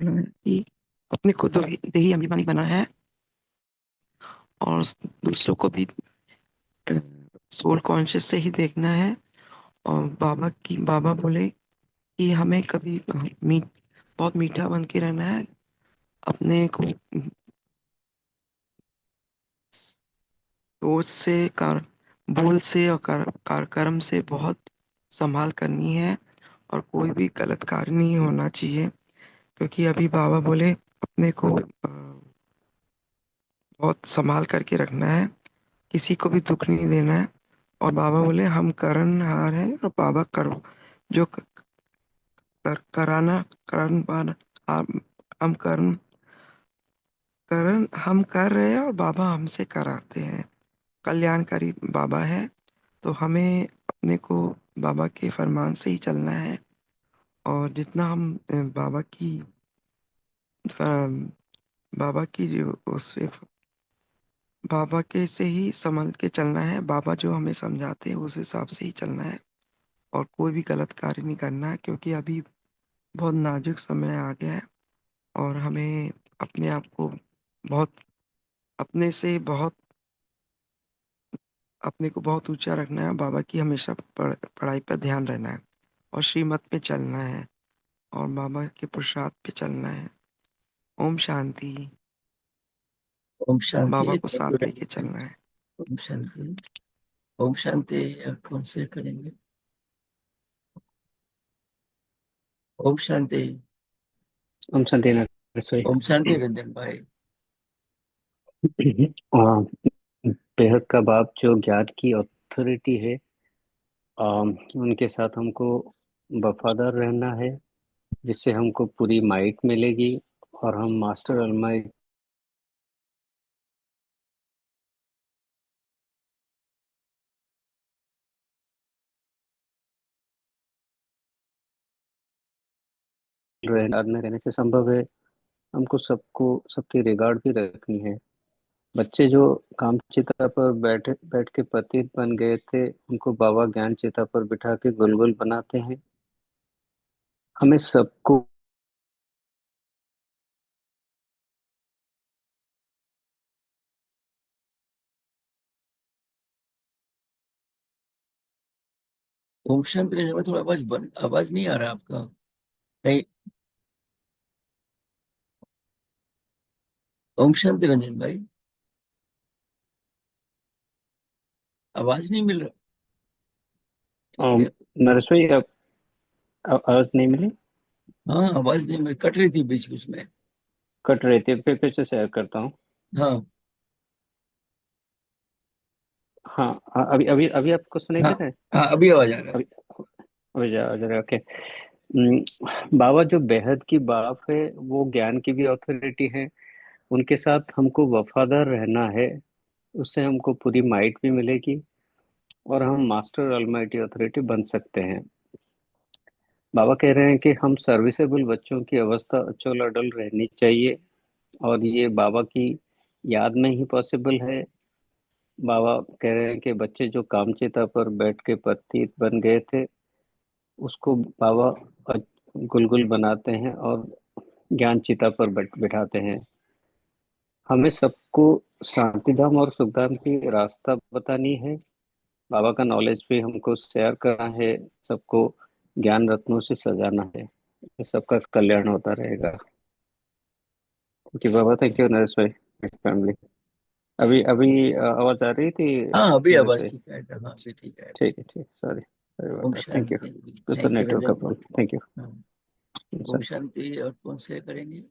Speaker 3: है कि अपने को देही अभिमानी बना है और दूसरों को भी सोल कॉन्शियस से ही देखना है। और बाबा बोले कि हमें कभी बहुत मीठा बन के रहना है, अपने को सोच से बोल से और कर्म से बहुत संभाल करनी है, और कोई भी गलत कार्य नहीं होना चाहिए। क्योंकि अभी बाबा बोले अपने को बहुत संभाल करके रखना है, किसी को भी दुख नहीं देना है। और बाबा बोले हम करणहार हैं, और बाबा करो जो कराना करण पार हम करण हम कर रहे हैं, और बाबा हमसे कराते हैं। कल्याणकारी बाबा है, तो हमें अपने को बाबा के फरमान से ही चलना है। और जितना हम बाबा की जो उससे बाबा के से ही संभल के चलना है। बाबा जो हमें समझाते हैं उस हिसाब से ही चलना है, और कोई भी गलत कार्य नहीं करना है। क्योंकि अभी बहुत नाजुक समय आ गया है, और हमें अपने आप को बहुत अपने से बहुत अपने को बहुत ऊंचा रखना है। बाबा की हमेशा पढ़ाई पर ध्यान रहना है, और श्रीमत पे चलना है, और बाबा के प्रसाद पे चलना है। ओम शांति।
Speaker 5: ओम शांति।
Speaker 3: बाबा को
Speaker 5: थैंक यू।
Speaker 3: साथ लेके चलना है।
Speaker 5: ओम शांति। ओम शांति। और कौन शेयर करेंगे? ओम शांति।
Speaker 8: ओम शांति नरसोई।
Speaker 5: ओम शांति रंजन भाई।
Speaker 8: बेहद का बाप जो ज्ञान की अथॉरिटी है, उनके साथ हमको वफादार रहना है, जिससे हमको पूरी माइट मिलेगी और हम मास्टर अलमाइट में रहने से संभव है। हमको सबको सबकी रिगार्ड भी रखनी है। बच्चे जो काम चिता पर बैठ के पतित बन गए थे, उनको बाबा ज्ञान चिता पर बिठा के गुलगुल बनाते हैं। हमें सबको
Speaker 5: ओम शांति रंजन भाई, थोड़ा आवाज नहीं आ रहा आपका। नहीं। ओम शांति रंजन भाई, आवाज नहीं मिल रहा।
Speaker 8: नरसोई अब आवाज नहीं मिली।
Speaker 5: हाँ, आवाज नहीं मिल, कट रही थी बीच बीच में।
Speaker 8: कट रही थी, फिर से शेयर करता हूँ।
Speaker 5: हाँ
Speaker 8: हाँ अभी अभी अभी आपको सुनाई
Speaker 5: हाँ
Speaker 8: दे रहा है?
Speaker 5: हाँ, अभी आवाज आ रहा है।
Speaker 8: अभी अभी जरा ओके। बाबा जो बेहद की बाप है, वो ज्ञान की भी अथॉरिटी है। उनके साथ हमको वफादार रहना है, उससे हमको पूरी माइट भी मिलेगी और हम मास्टर ऑलमाइटी अथॉरिटी बन सकते हैं। बाबा कह रहे हैं कि हम सर्विसेबल बच्चों की अवस्था अचल अडल रहनी चाहिए, और ये बाबा की याद में ही पॉसिबल है। बाबा कह रहे हैं कि बच्चे जो कामचेता पर बैठ के पतित बन गए थे, उसको बाबा गुलगुल बनाते हैं और ज्ञान चिता पर बिठाते हैं। हमें सबको शांतिधाम और सुखधाम की रास्ता बतानी है। बाबा का नॉलेज भी हमको शेयर करना है, सबको ज्ञान रत्नों से सजाना है। ये सबका कल्याण होता रहेगा। थैंक यू बाबा, थैंक यू नरेश भाई, फैमिली। अभी अभी आवाज आ रही थी
Speaker 5: हाँ अभी
Speaker 8: नरेश
Speaker 5: आवाज
Speaker 8: भाई?
Speaker 5: ठीक है। हाँ अभी ठीक है।
Speaker 8: ठीक है, ठीक, सॉरी सॉरी
Speaker 5: ओम
Speaker 8: बात, थैंक यू।
Speaker 5: शांति।
Speaker 8: कुछ तो
Speaker 5: थैंक यू
Speaker 8: नेटवर्क का प्रॉब्लम। Thank you.
Speaker 5: ओम शांति। और कौन से करेंगे?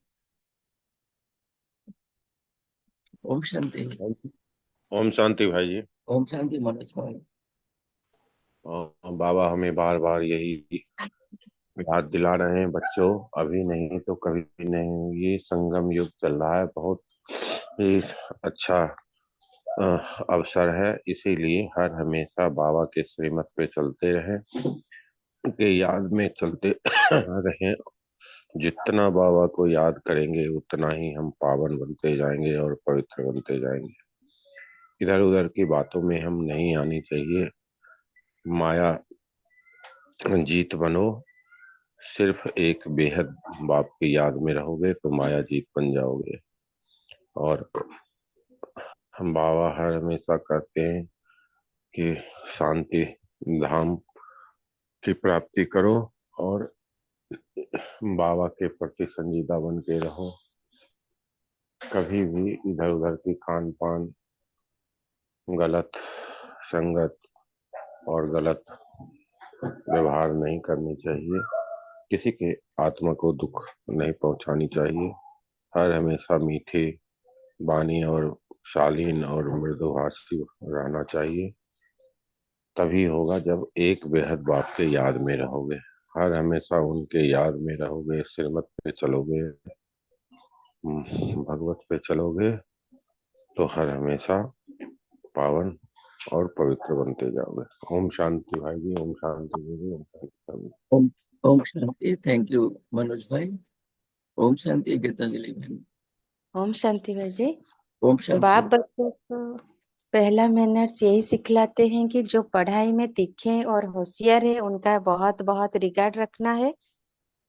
Speaker 5: ओम शांति।
Speaker 9: ओम शांति भाई जी।
Speaker 5: ओम शांति मनोज भाई।
Speaker 9: बाबा हमें बार बार यही याद दिला रहे हैं, बच्चों अभी नहीं तो कभी नहीं, ये संगम युग चल रहा है, बहुत ही अच्छा अवसर है। इसीलिए हर हमेशा बाबा के श्रीमत पे चलते रहें, उनके याद में चलते रहें। जितना बाबा को याद करेंगे उतना ही हम पावन बनते जाएंगे और पवित्र बनते जाएंगे। इधर उधर की बातों में हम नहीं आनी चाहिए। माया जीत बनो, सिर्फ एक बेहद बाप की याद में रहोगे तो माया जीत बन जाओगे। और हम बाबा हर हमेशा कहते हैं कि शांति धाम की प्राप्ति करो और बाबा के प्रति संजीदा बन के रहो। कभी भी इधर उधर की खान पान, गलत संगत और गलत व्यवहार नहीं करनी चाहिए। किसी के आत्मा को दुख नहीं पहुंचानी चाहिए। हर हमेशा मीठी वाणी और शालीन और मृदुभाषी रहना चाहिए। तभी होगा जब एक बेहद बाप के याद में रहोगे, हर हमेशा उनके याद में रहोगे, श्रीमत पे चलोगे, भगवत पे चलोगे तो हर हमेशा पावन और पवित्र बनते जाओगे। ओम शांति भाई जी, ओम शांति दीदी, ओम शांति।
Speaker 5: ओम ओम शांति। थैंक यू मनोज भाई। ओम शांति गीतांजलि बहन।
Speaker 10: ओम शांति भाई जी।
Speaker 5: ओम शांति।
Speaker 10: बाप बच्चों को पहला मैनर्स यही सिखलाते हैं कि जो पढ़ाई में तीखे और होशियार है उनका बहुत बहुत रिगार्ड रखना है।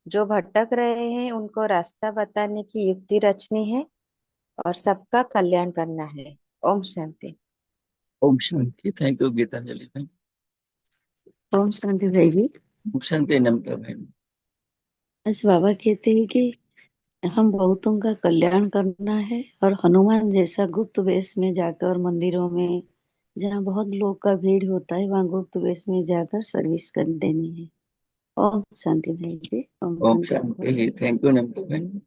Speaker 10: जो भटक रहे हैं उनको रास्ता बताने की युक्ति रचनी है और सबका कल्याण करना है। ओम शांति।
Speaker 5: ओम शांति। थैंक यू गीतांजलि बहन।
Speaker 11: ओम शांति भाई जी।
Speaker 5: ओम शांति नमता बहन।
Speaker 11: आज बाबा कहते हैं कि हम बहुतों का कल्याण करना है और हनुमान जैसा गुप्त वेश में जाकर मंदिरों में जहाँ बहुत लोग का भीड़ होता है वहाँ गुप्त वेश में जाकर सर्विस कर देनी है। ओम शांति भाई जी।
Speaker 5: ओम शांति। थैंक यू नमता बहन।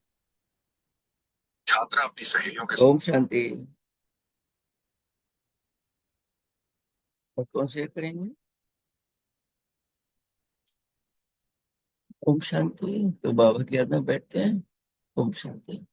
Speaker 12: छात्रा अपनी सहेलियों के
Speaker 5: ओम शांति। और कौन से करेंगे? ओम शांति। तो बाबा की याद में बैठते हैं। ओम शांति।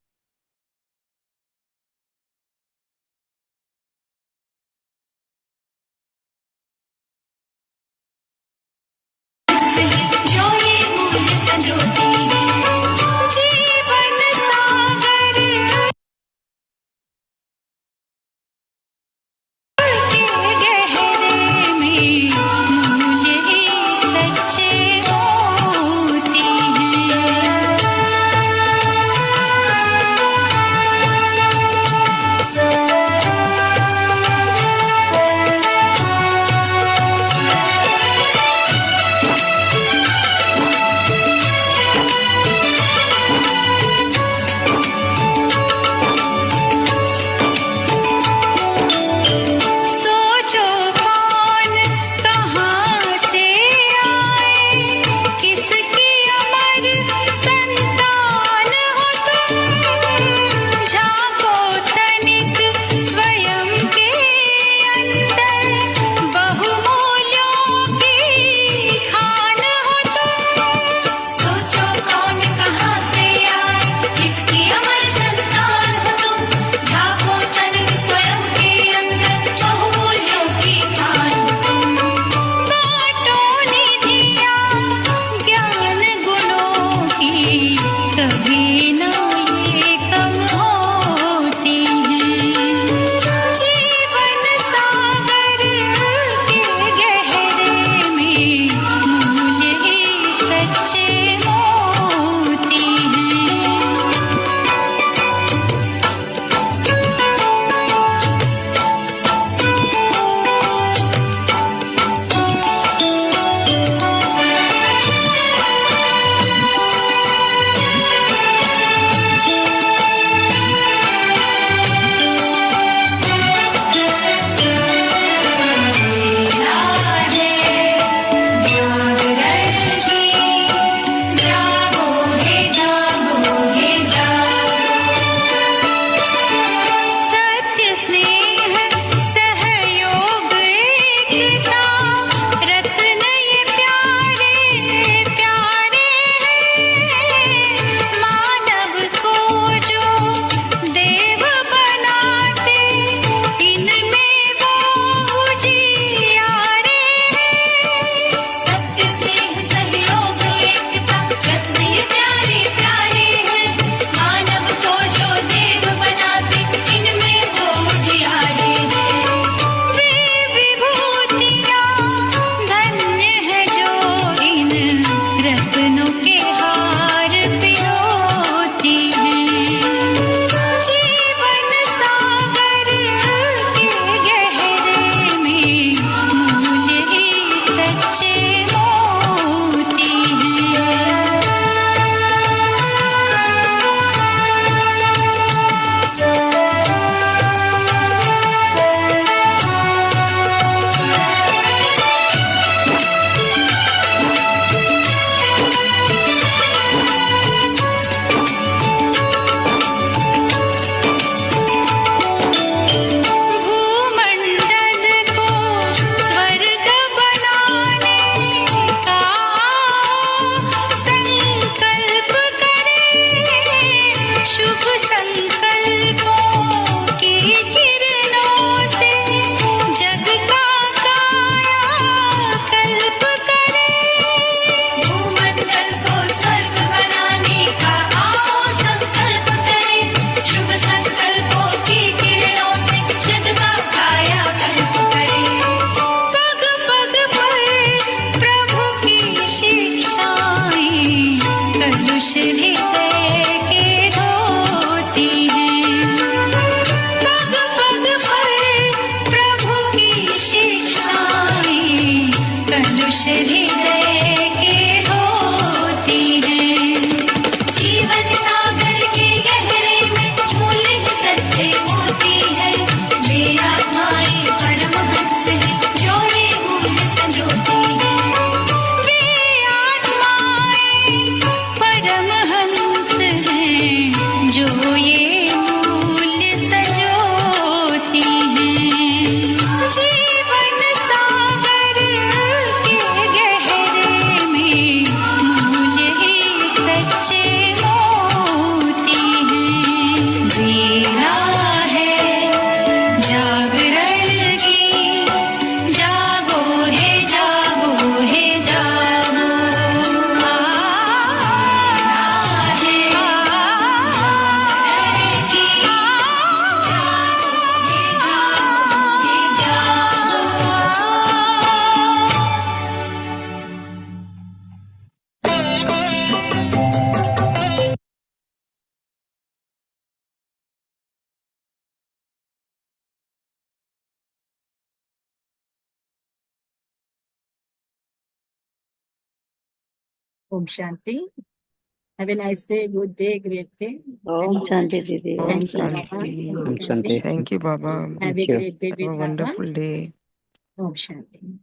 Speaker 1: Om Shanti. Have a nice day, good day, great day.
Speaker 11: Om Shanti दीदी,
Speaker 3: Om
Speaker 1: Thank you, Baba.
Speaker 3: Shanti.
Speaker 8: Om Shanti.
Speaker 3: Thank you, Baba.
Speaker 1: Have a
Speaker 8: Thank you.
Speaker 1: great day
Speaker 3: Have a
Speaker 1: with Baba.
Speaker 3: wonderful day.
Speaker 1: Om Shanti.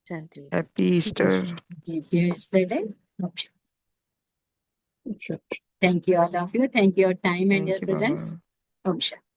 Speaker 10: Shanti.
Speaker 3: Happy Easter.
Speaker 1: Yesterday. Om Shanti.
Speaker 8: Sure.
Speaker 1: Thank you, all of you. Thank you, your time and
Speaker 3: Thank
Speaker 1: your
Speaker 3: you,
Speaker 1: presence.
Speaker 3: Baba.
Speaker 1: Om Shanti.